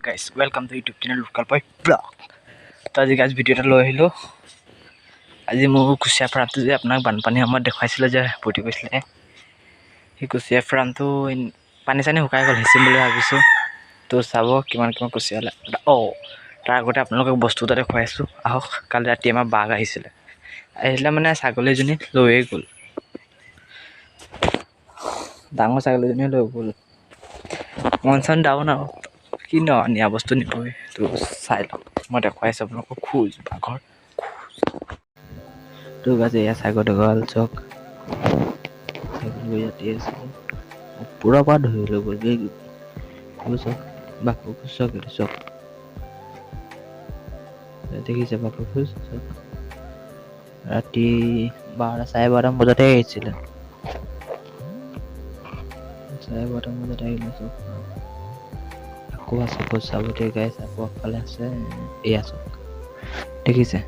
guys, welcome to YouTube channel Local Boy Vlog. তো আজি guys video এটা লৈ আহিলো। আজি মোৰ কুচিয়া ফাৰ্মটো যে আপোনাক বানপানী সময়ত দেখুৱাইছিল যে পুতি গৈছিলে, সেই কুচিয়া ফাৰ্মটো পানী চানী শুকাই গ'ল, হেঁচিম বুলি ভাবিছোঁ। তো চাব কিমান কুচিয়া তাৰ আগতে আপোনালোকক বস্তু এটা দেখুৱাই আছোঁ। আহক, কালি ৰাতি আমাৰ বাঘ আহিছিলে মানে ছাগলীজনী লৈয়ে গ'ল, ডাঙৰ ছাগলীজনীয়ে লৈ গ'ল। মন চন ডাউন আৰু কি নিয়া বস্তু নিবই, তো চাই লওক। মই দেখুৱাইছোঁ আপোনালোকক খোজ বাঘৰ তো গাছে এয়া ছাগলী গঁৰাল চাওক, ছাগলী ইয়াতে আছে পূৰা পৰা ধৰি লৈ গ'ল চাওক। বাঘৰ খোজ চাওক, এইটো চাওক, দেখিছে বাঘৰ খোজ চাওক। ৰাতি 12 চাৰে 12 বজাতে আহিছিলে, চাৰে 12 বজাত আহিলে চাওক। আকৌ আছে খোজ চাব দেই গাইছ, আকৌ আগফালে আছে, এয়া চাওক, দেখিছে।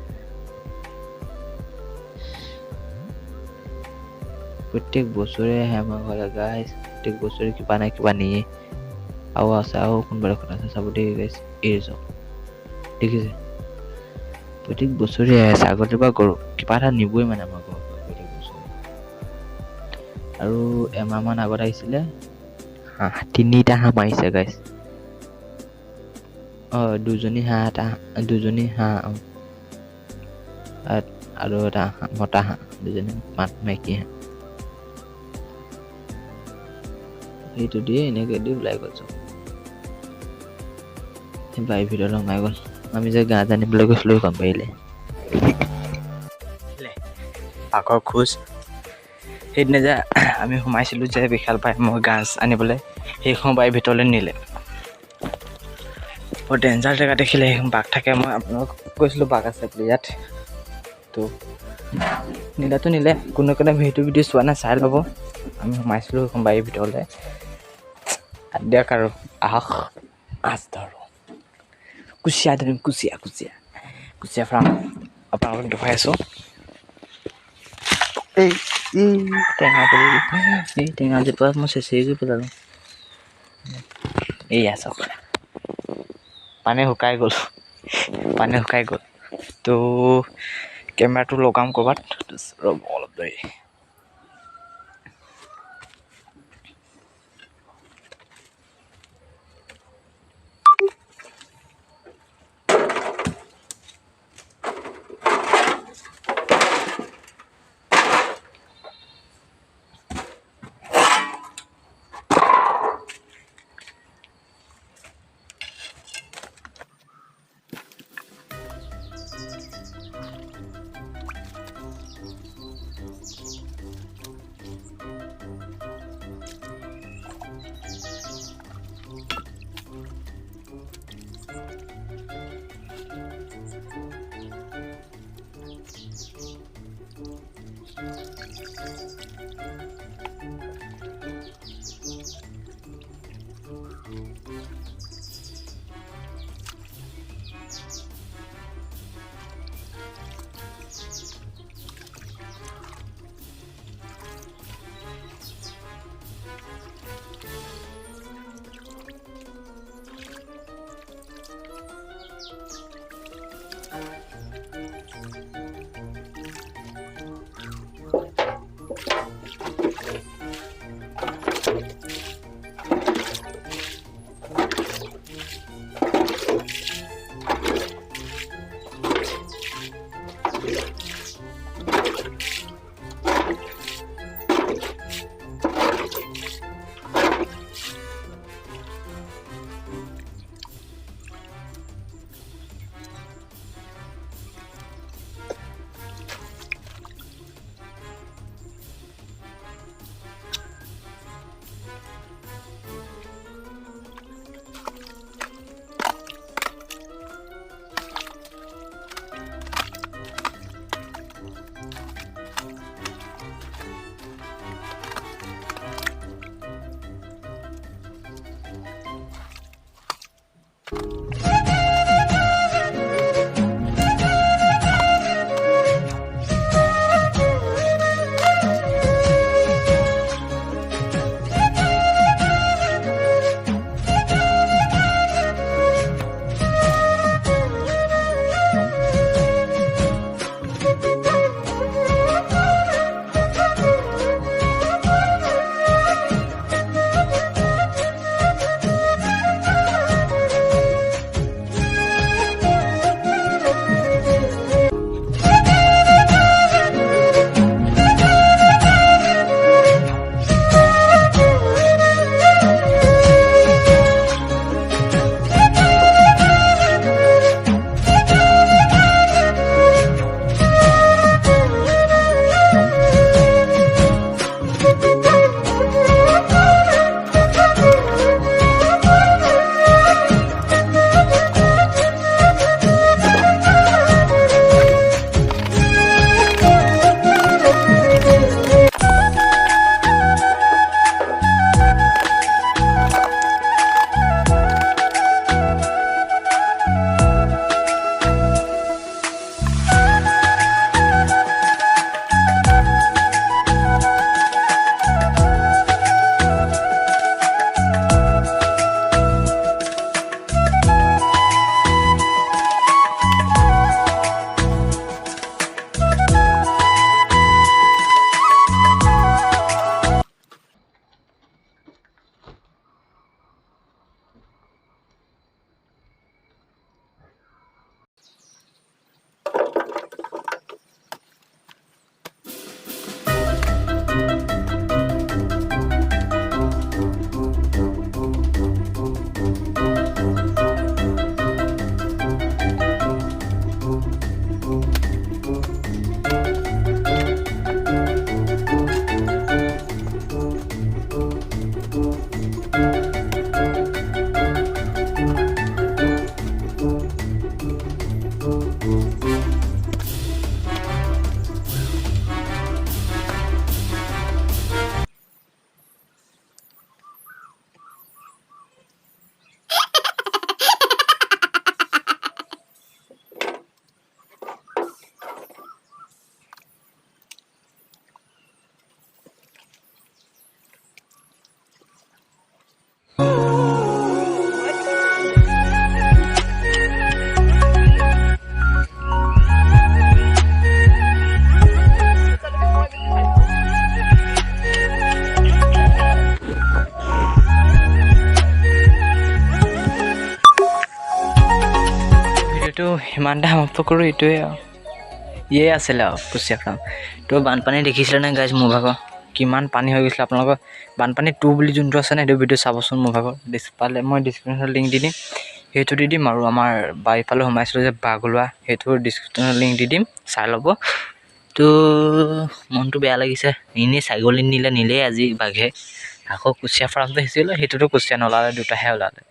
প্ৰত্যেক বছৰে আহে আমাৰ ঘৰলৈ গাইছ, প্ৰত্যেক বছৰে কিবা নাই কিবা নিয়ে। আৰু আছে, আৰু কোনোবা এখন আছে চাব দেই গাইছ, এই চাওক, দেখিছে। প্ৰত্যেক বছৰে আহে, ছাগলী বা গৰু কিবা এটা নিবই মানে আমাৰ ঘৰৰ পৰা প্ৰত্যেক বছৰে। আৰু এমাহমান আগত আহিছিলে হাঁহ, 3টা হাঁহ মাৰিছে গাইছ। দুজনী হাঁহ আৰু এটা মতা হাঁহ, দুজনী মাইকী হাঁহ। সেইটো দিয়ে এনেকৈ দি ওলাই গ'ল চব, বাৰীৰ ভিতৰত সোমাই গ'ল। আমি যে গাঁত আনিবলৈ গৈছিলোঁ গম পাৰিলে বাঘৰ খোজ। সেইদিনা যে আমি সোমাইছিলোঁ যে বিশাল পাই মই গাছ আনিবলৈ, সেইখন বাৰীৰ ভিতৰলৈ নিলে। বৰ ডেঞ্জাৰ জেগা দেখিলে, বাঘ থাকে। মই আপোনালোকক কৈছিলোঁ বাঘ আছে বুলি ইয়াত, তো নিলে। কোনে ভিডিঅ' চোৱা নাই চাই ল'ব। আমি সোমাইছিলোঁ সেইখন বাৰীৰ ভিতৰলৈ। দিয়ক আৰু আহক, মাছ ধৰোঁ। কুচিয়া ধৰিম, কুচিয়া ফাৰ্ম আপোনালোকক দেখুৱাই আছোঁ। টেঙা জোপা মই চেঁচি পেলালোঁ। এইয়া চাওক, পানী শুকাই গ'ল, তো কেমেৰাটো লগাম ক'ৰবাত, ৰ'ব অলপ দেৰি। ভিডিঅ'টো সিমানতে সমাপ্ত কৰোঁ। এইটোৱে আৰু ইয়ে আছিলে আৰু কুচিয়া ফাৰ্ম। তো বানপানী দেখিছিলে নে গাইজ মোৰ ভাগৰ কিমান পানী হৈ গৈছিলে। আপোনালোকৰ বানপানী 2 বুলি যোনটো আছে নে সেইটো ভিডিঅ' চাবচোন মোৰ ভাগৰ পালে মই ডিছক্ৰিপশ্যনত লিংক দি দিম, সেইটো দি দিম। আৰু আমাৰ বাৰীফালে সোমাইছিলোঁ যে বাঘলোৱা, সেইটো ডিছক্ৰিপশ্যনত লিংক দি দিম, চাই ল'ব। তো মনটো বেয়া লাগিছে, এনেই ছাগলী নিলেই আজি বাঘে। আকৌ কুচিয়া ফাৰ্মটো সিঁচিলে, সেইটোতো কুচিয়া নোলালে, দুটাহে ওলালে।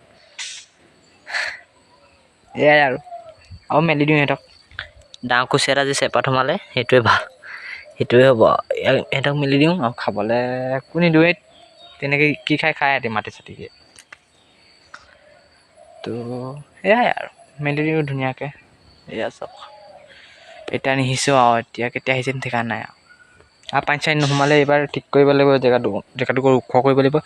এয়াই আৰু মেলি দিওঁ সিহঁতক। ডাঙৰ কুচিয়া এটা যি চেপাত সোমালে সেইটোৱে ভাল, সেইটোৱে হ'ব। সিহঁতক মেলি দিওঁ আৰু খাবলৈ কোনে দিওঁ তেনেকৈ কি খাই সিহঁতি মাটি চাটিকৈ। তো এয়াই আৰু মেলি দিওঁ ধুনীয়াকৈ। এয়া চাওক এতিয়া নিশিছোঁ আৰু এতিয়া কেতিয়া আহিছে ঠিকানা নাই আৰু পানী চানী নোসোমালে এইবাৰ ঠিক কৰিব লাগিব। জেগাটো ওখ কৰিব লাগিব।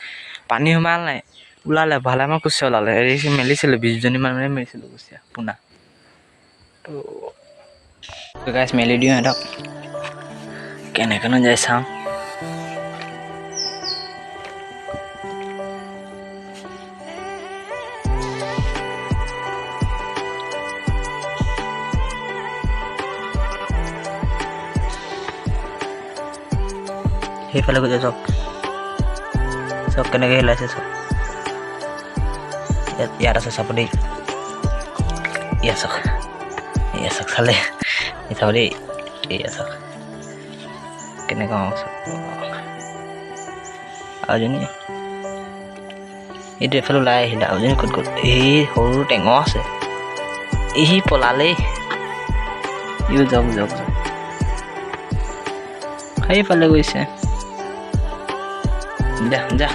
পানী সোমাল নাই, ওলালে ভালেমান কুচিয়া ওলালে। মেলিছিলোঁ 20জনীমান মানে মেলিছিলোঁ কুচিয়া পোনা। তো গাইছ মেলি দিওঁ সিহঁতক, কেনেকৈনো যায় চাওঁ। সেইফালে গৈছে চাওক, চাওক কেনেকৈ হিলাইছে চাওক। ইয়াত আছে চাব দেই, ইয়াত চাওক, এয়া চাওক চালে, চাব দেই, এয়া চাওক কেনেকুৱা চাওক। আৰুজনী এইটো এফালে ওলাই আহিলে, আৰুজনী ক'ত গ'ল? এই সৰু টেঙৰ আছে, এই পলালেই। যাওক যাওক যাওক, সেইফালে গৈছে, যা যা।